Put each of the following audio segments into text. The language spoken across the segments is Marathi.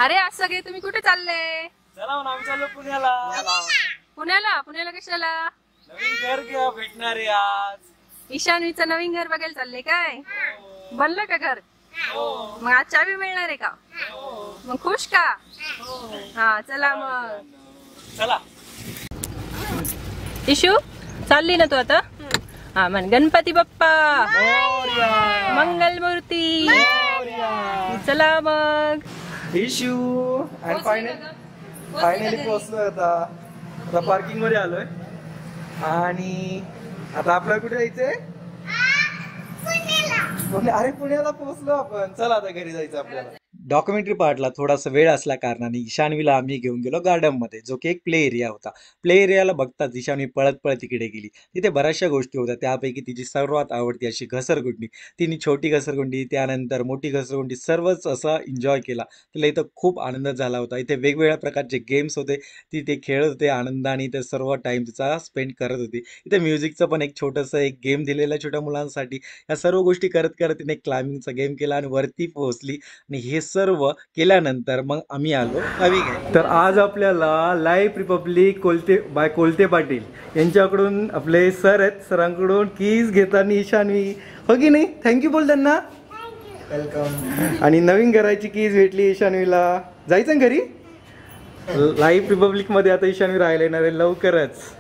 अरे आज सगळे तुम्ही कुठे चालले? चला आम्ही चाललो पुण्याला. पुण्याला? पुण्याला कशाला? नवीन घर घ्या भेटणार आहे आज. ईशानवीचं नवीन घर बघायला चालले काय? बनलं का घर? मग आज चावी मिळणार आहे का? मग खुश का? हा चला मग. चला इशू चालली ना तू आता? हा म्हण गणपती बाप्पा मंगल मूर्ती. चला मग. इशू आणि फायनली पोहोचलो आता पार्किंग मध्ये आलोय आणि आता आपल्याला कुठे जायचंय? अरे पुण्याला पोहोचलो आपण. चला आता घरी जायचं आपल्याला. डॉक्युमेंटरी पार्टला थोडासा वेळ असल्या कारणाने ईशानवीला आम्ही घेऊन गेलो गार्डन मध्ये, जो की एक प्ले एरिया होता. प्ले एरियाला बघताच ईशानवी पळत पळत तिकडे गेली. तिथे बऱ्याचशा गोष्टी होत्या, त्यापैकी तिची सर्वात आवडती अशी घसरगुंडी. तिने छोटी घसरगुंडी, त्यानंतर मोठी घसरगुंडी, सर्वच असा एन्जॉय केला. तिला इथं खूप आनंद झाला होता. इथे वेगवेगळ्या प्रकारचे गेम्स होते, ती ते खेळत होते आनंदाने. इथे सर्व टाइम तिचा स्पेंड करत होती. इथे म्युझिकचं पण एक छोटंसं एक गेम दिलेलं छोट्या मुलांसाठी. या सर्व गोष्टी करत करत तिने क्लाइम्बिंगचा गेम केला आणि वरती पोहोचली. आणि हे सर्व केल्यानंतर मग आम्ही आलो गावी घ्यायला. तर आज आपल्याला लाईफ रिपब्लिक कोलते पाटील यांच्याकडून आपले सर आहेत, सरांकडून कीज घेताना ईशानवी, हो की नाही? थँक्यू बोल त्यांना. वेलकम. आणि नवीन घराची कीज भेटली ईशानवीला. जायचं घरी. लाईफ रिपब्लिक मध्ये आता ईशानवी राहायला येणार आहे लवकरच.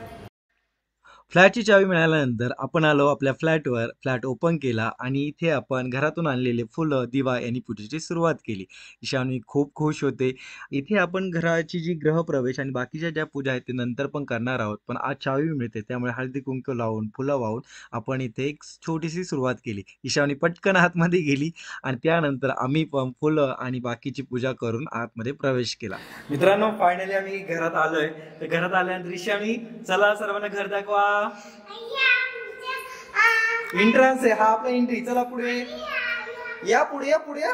फ्लॅटची चावी मिळाल्यानंतर आपण आलो आपल्या फ्लॅटवर. फ्लॅट ओपन केला आणि इथे आपण घरातून आणलेले फुलं, दिवा यांनी पूजेची सुरुवात केली. ईशानवी खूप खुश होते. इथे आपण घराची जी गृहप्रवेश आणि बाकीच्या ज्या पूजा आहेत ते नंतर पण करणार आहोत, पण आज चावी मिळते त्यामुळे हळदी कुंकू लावून फुलं वाहून आपण इथे एक छोटीशी सुरुवात केली. ईशानवी पटकन आतमध्ये गेली आणि त्यानंतर आम्ही पण फुलं आणि बाकीची पूजा करून आतमध्ये प्रवेश केला. मित्रांनो, फायनली आम्ही घरात आलोय. तर घरात आल्यानंतर ईशानवी, चला सर्वांना घर दाखवा. एंट्रन्स आहे हा आपला एंट्री. चला पुढे या, पुढे या, पुढे या.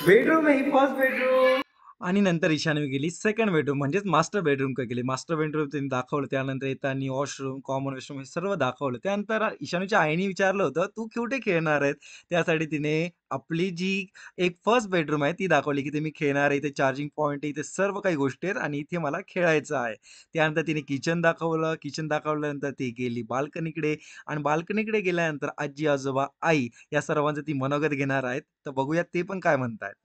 बेडरूम आहे, फर्स्ट बेडरूम. आणि नंतर ईशानवी गेली सेकंड बेडरूम, म्हणजेच मास्टर बेडरूम का गेली. मास्टर बेडरूम त्यांनी दाखवलं. त्यानंतर येताना वॉशरूम, कॉमन वॉशरूम हे सर्व दाखवलं. त्यानंतर ईशानवीच्या आईने विचारलं होतं तू कुठे खेळणार आहेत, त्यासाठी तिने आपली जी एक फर्स्ट बेडरूम आहे ती दाखवली की ते मी खेळणार आहे. इथे चार्जिंग पॉईंट आहे, इथे सर्व काही गोष्टी आहेत आणि इथे मला खेळायचं आहे. त्यानंतर तिने किचन दाखवलं. किचन दाखवल्यानंतर ती गेली बाल्कनीकडे आणि बाल्कनीकडे गेल्यानंतर आजी, आजोबा, आई या सर्वांचं ती मनोगत घेणार आहेत. तर बघूया ते पण काय म्हणतायत.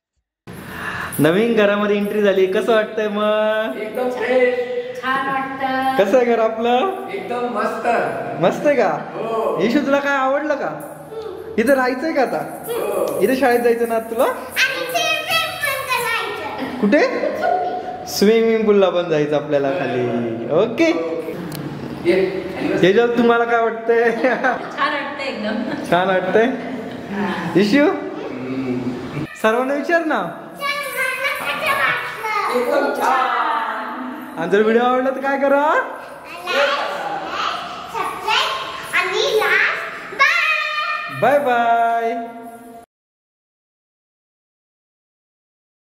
नवीन घरामध्ये एंट्री झाली. कसं वाटतंय मग? एकदम फ्रेश, छान वाटतं. कसं आहे घर आपलं? एकदम मस्त. मस्त आहे का? येशू तुला काय आवडलं का? इथं राहायचंय का आता? इथे शाळेत जायचं ना तुला? कुठे? स्विमिंग पूलला पण जायचं आपल्याला खाली. ओके. याच्यात तुम्हाला काय वाटतंय? छान वाटतंय, एकदम छान वाटतंय. येशू सर्वांना विचार ना. आणि जर व्हिडिओ आवडला तर काय करा? Bye bye.